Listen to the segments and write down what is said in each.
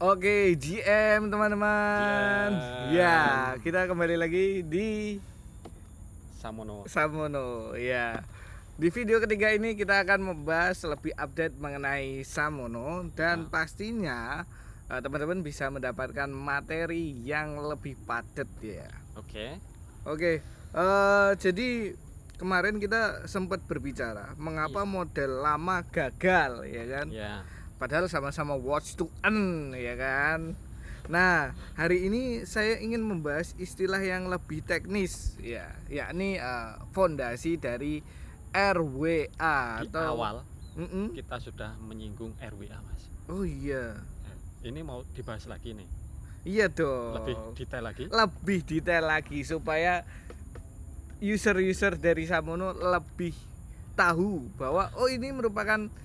Oke, GM teman-teman. Ya, GM. kita kembali lagi di Samono. Samono. Ya, di video ketiga ini kita akan membahas lebih update mengenai Samono dan Ya. pastinya teman-teman bisa mendapatkan materi yang lebih padat ya. Oke. Oke, jadi kemarin kita sempat berbicara mengapa Iya. model lama gagal ya kan. Ya. Padahal sama-sama watch to earn ya kan. Nah, hari ini saya ingin membahas istilah yang lebih teknis ya, yakni fondasi dari RWA Di atau awal Mm-mm. kita sudah menyinggung RWA, Mas. Oh iya. Ini mau dibahas lagi nih. Iya dong. Lebih detail lagi. Lebih detail lagi supaya user-user dari Samono lebih tahu bahwa oh ini merupakan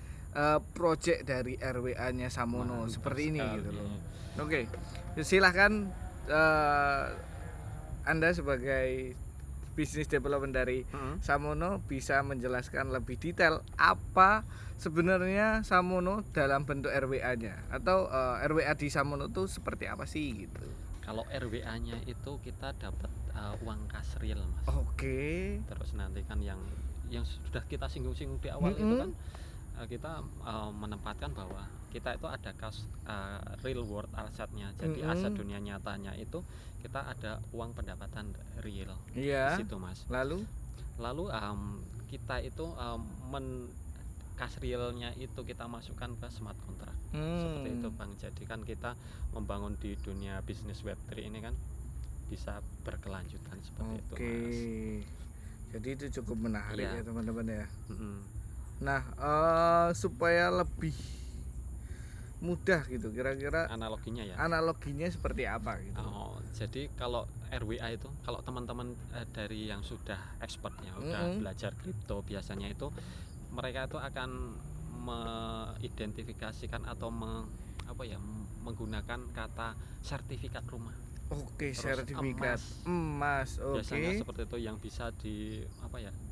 project dari RWA-nya Samono. Mantap seperti ini sekali. gitu loh. Oke, silahkan Anda sebagai bisnis development dari Samono bisa menjelaskan lebih detail apa sebenarnya Samono dalam bentuk RWA-nya atau RWA di Samono itu seperti apa sih gitu. Kalau RWA-nya itu kita dapat uang kas real, Mas. Oke. Terus nanti kan yang sudah kita singgung-singgung di awal itu kan kita menempatkan bahwa kita itu ada kas real world asetnya. Jadi aset dunia nyatanya itu kita ada uang pendapatan real di situ, Mas. Lalu kita itu kas realnya itu kita masukkan ke smart contract. Seperti itu, Bang. Jadi kan kita membangun di dunia bisnis Web3 ini kan bisa berkelanjutan seperti itu, Mas. Jadi itu cukup menarik ya teman-teman ya. Nah, supaya lebih mudah gitu, kira-kira analoginya seperti apa gitu. Jadi kalau RWA itu, kalau teman-teman dari yang sudah expertnya, udah belajar kripto, biasanya itu mereka itu akan mengidentifikasikan atau menggunakan kata sertifikat rumah. Oke, sertifikat emas. Oke. Biasanya seperti itu yang bisa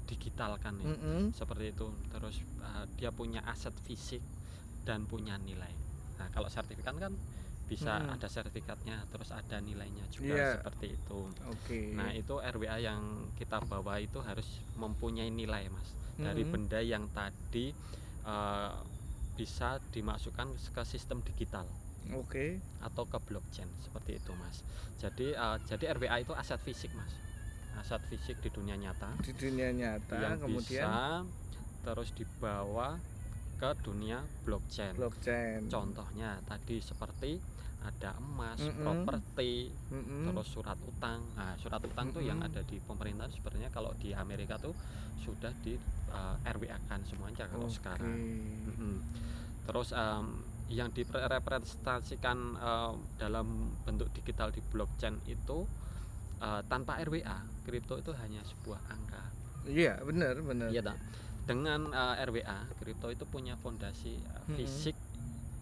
digitalkan ya. Seperti itu. Terus dia punya aset fisik dan punya nilai. Nah, kalau sertifikat kan bisa ada sertifikatnya, terus ada nilainya juga, seperti itu. Nah, itu RWA yang kita bawa itu harus mempunyai nilai, Mas. Dari benda yang tadi bisa dimasukkan ke sistem digital. Atau ke blockchain, seperti itu, Mas. Jadi RWA itu aset fisik, Mas. Aset fisik di dunia nyata. Yang kemudian bisa terus dibawa ke dunia blockchain. Contohnya tadi seperti ada emas, properti, terus surat utang. Nah, surat utang tuh yang ada di pemerintah sebenarnya kalau di Amerika tuh sudah di RWA-kan semuanya kalau sekarang. Terus yang direpresentasikan dalam bentuk digital di blockchain itu tanpa RWA, kripto itu hanya sebuah angka. Iya, benar. Iya, tak? Dengan RWA, kripto itu punya fondasi fisik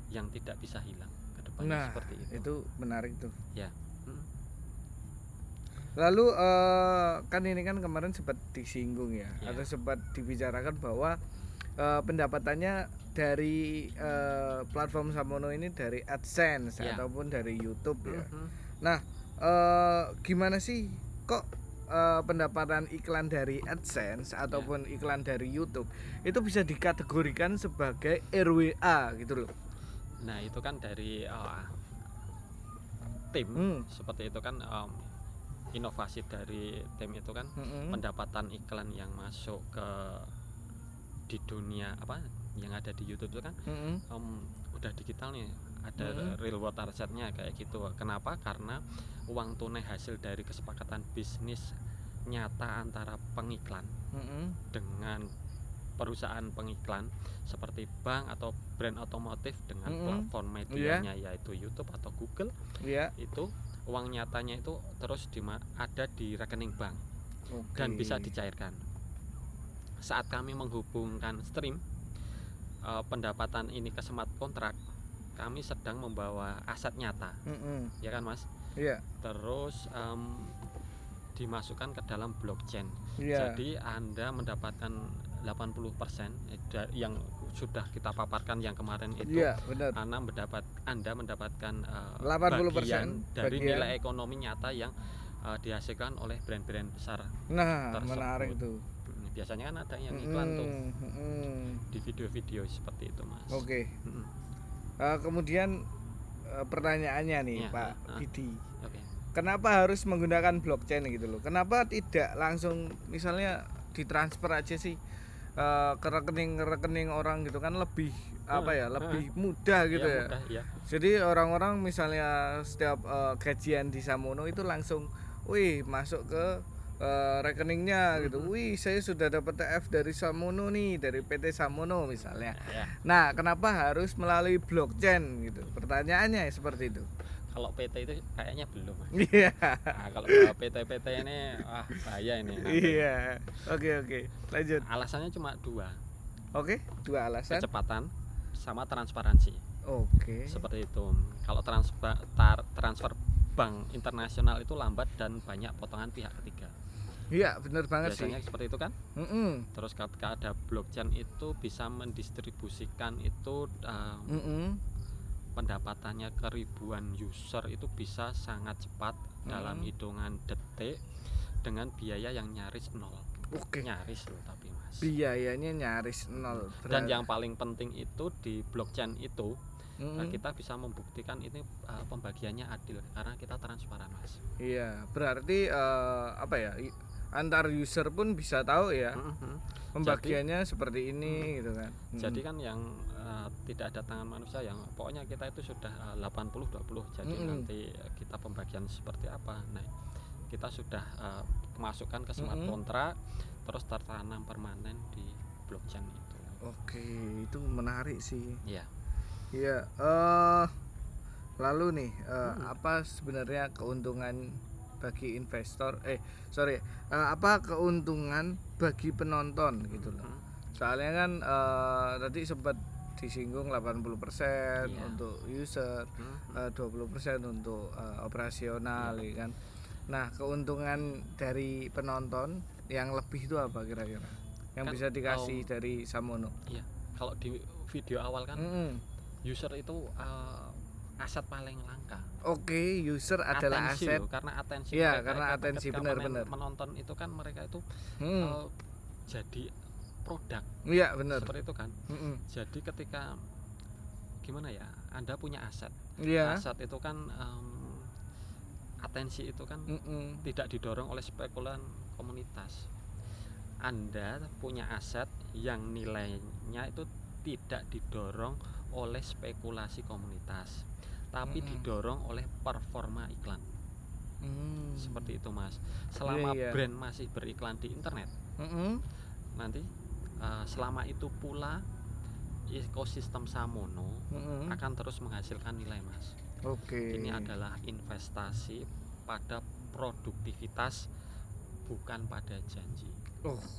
yang tidak bisa hilang ke depannya, seperti itu. Itu menarik tuh. Ya. Lalu kan ini kan kemarin sempat disinggung ya, atau sempat dibicarakan bahwa pendapatannya dari platform Samono ini dari AdSense ataupun dari YouTube ya. Nah, gimana sih kok pendapatan iklan dari AdSense ataupun iklan dari YouTube itu bisa dikategorikan sebagai RWA gitu loh? Nah, itu kan dari tim seperti itu kan, inovasi dari tim itu kan pendapatan iklan yang masuk ke di dunia yang ada di YouTube itu kan udah digital nih, ada real world asetnya kayak gitu. Kenapa? Karena uang tunai hasil dari kesepakatan bisnis nyata antara pengiklan dengan perusahaan pengiklan seperti bank atau brand otomotif dengan platform medianya yaitu YouTube atau Google. Itu uang nyatanya itu terus ada di rekening bank dan bisa dicairkan. Saat kami menghubungkan stream pendapatan ini ke smart contract, kami sedang membawa aset nyata, ya kan, Mas? Terus dimasukkan ke dalam blockchain. Jadi Anda mendapatkan 80% yang sudah kita paparkan yang kemarin itu, Iya, benar. Anda mendapatkan 80% bagian dari bagian. nilai ekonomi nyata yang dihasilkan oleh brand-brand besar Nah, tersebut. menarik tuh. Biasanya kan ada yang iklan tuh di video-video seperti itu, Mas. Oke. Mm-mm. Kemudian pertanyaannya nih, Iya, Pak Didi. Oke. Kenapa harus menggunakan blockchain gitu loh? Kenapa tidak langsung misalnya ditransfer aja sih ke rekening orang gitu kan lebih lebih mudah gitu Iya, ya. mudah, ya. Jadi orang-orang misalnya setiap gajian di Samono itu langsung, wih masuk ke rekeningnya gitu. Wih, saya sudah dapat TF dari Samono nih, dari PT Samono misalnya. Ya. Nah, kenapa harus melalui blockchain gitu? Pertanyaannya seperti itu. Kalau PT itu kayaknya belum, Mas. Iya. Nah, kalau PT-PT ini bahaya ini nanti. Iya. Oke, lanjut. Alasannya cuma 2. Oke, 2 alasan. Kecepatan sama transparansi. Oke. Seperti itu. Kalau transfer bank internasional itu lambat dan banyak potongan pihak ketiga. Iya, benar banget Biasanya sih. seperti itu kan. Terus ketika ada blockchain itu bisa mendistribusikan itu pendapatannya ke ribuan user itu bisa sangat cepat dalam hitungan detik dengan biaya yang nyaris nol. Oke. Nyaris loh tapi, Mas. Biayanya nyaris nol. Dan yang paling penting itu di blockchain itu kita bisa membuktikan ini pembagiannya adil karena kita transparan, Mas. Iya, berarti antar user pun bisa tahu ya. Pembagiannya seperti ini gitu kan. Jadi kan yang tidak ada tangan manusia, yang pokoknya kita itu sudah 80-20. Jadi nanti kita pembagian seperti apa. Nah, kita sudah masukkan ke smart contract terus tertanam permanen di blockchain itu. Oke, itu menarik sih. Iya. Iya, lalu nih apa sebenarnya keuntungan bagi investor? Apa keuntungan bagi penonton gitu loh? Soalnya kan tadi sempat disinggung 80% untuk user, 20% untuk operasional, ya kan. Nah, keuntungan dari penonton yang lebih itu apa kira-kira? Yang Kan, bisa dikasih dari Samono? Iya. Kalau di video awal kan user itu aset paling langka. Oke, user adalah Atensi aset. loh, karena atensi. Iya, mereka karena itu atensi, ketika benar-benar. menonton itu kan mereka itu jadi produk. Iya, benar. Seperti itu kan. Jadi ketika gimana ya, Anda punya aset. Iya. Aset itu kan atensi itu kan tidak didorong oleh spekulan komunitas. Anda punya aset yang nilainya itu tidak didorong oleh spekulasi komunitas, tapi didorong oleh performa iklan. Seperti itu, Mas. Selama brand masih beriklan di internet, nanti selama itu pula ekosistem Samono akan terus menghasilkan nilai, Mas. Oke. Ini adalah investasi pada produktivitas, bukan pada janji.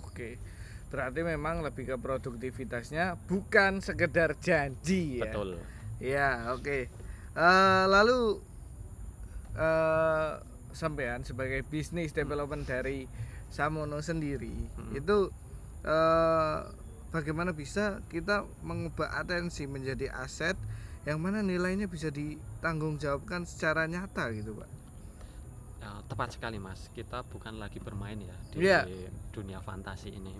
Oke. Berarti memang lebih ke produktivitasnya, bukan sekedar janji ya. Betul. Ya, oke. Lalu sampean sebagai bisnis development dari Samono sendiri, itu bagaimana bisa kita mengubah atensi menjadi aset yang mana nilainya bisa ditanggungjawabkan secara nyata gitu, Pak? Tepat sekali, Mas. Kita bukan lagi bermain ya di dunia fantasi ini.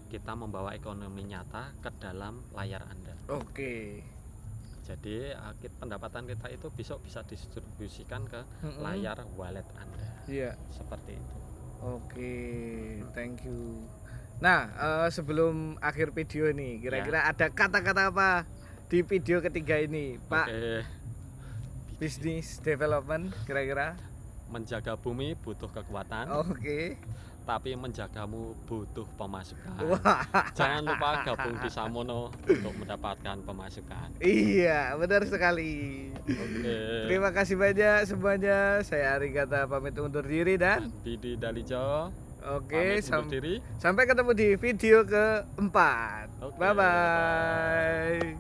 Kita membawa ekonomi nyata ke dalam layar Anda. Oke. Jadi pendapatan kita itu besok bisa didistribusikan ke layar wallet Anda. Iya. Seperti itu. Oke, thank you. Nah, sebelum akhir video nih, kira-kira ada kata-kata apa di video ketiga ini, Pak? Business development kira-kira? Menjaga bumi butuh kekuatan. Oke. Tapi menjagamu butuh pemasukan. Wah. Jangan lupa gabung di Samono untuk mendapatkan pemasukan. Iya, benar sekali. Oke. Terima kasih banyak semuanya. Saya Arigata pamit undur diri dan Didi Dalijo. Oke, sampai sampai ketemu di video keempat. Oke, Bye bye.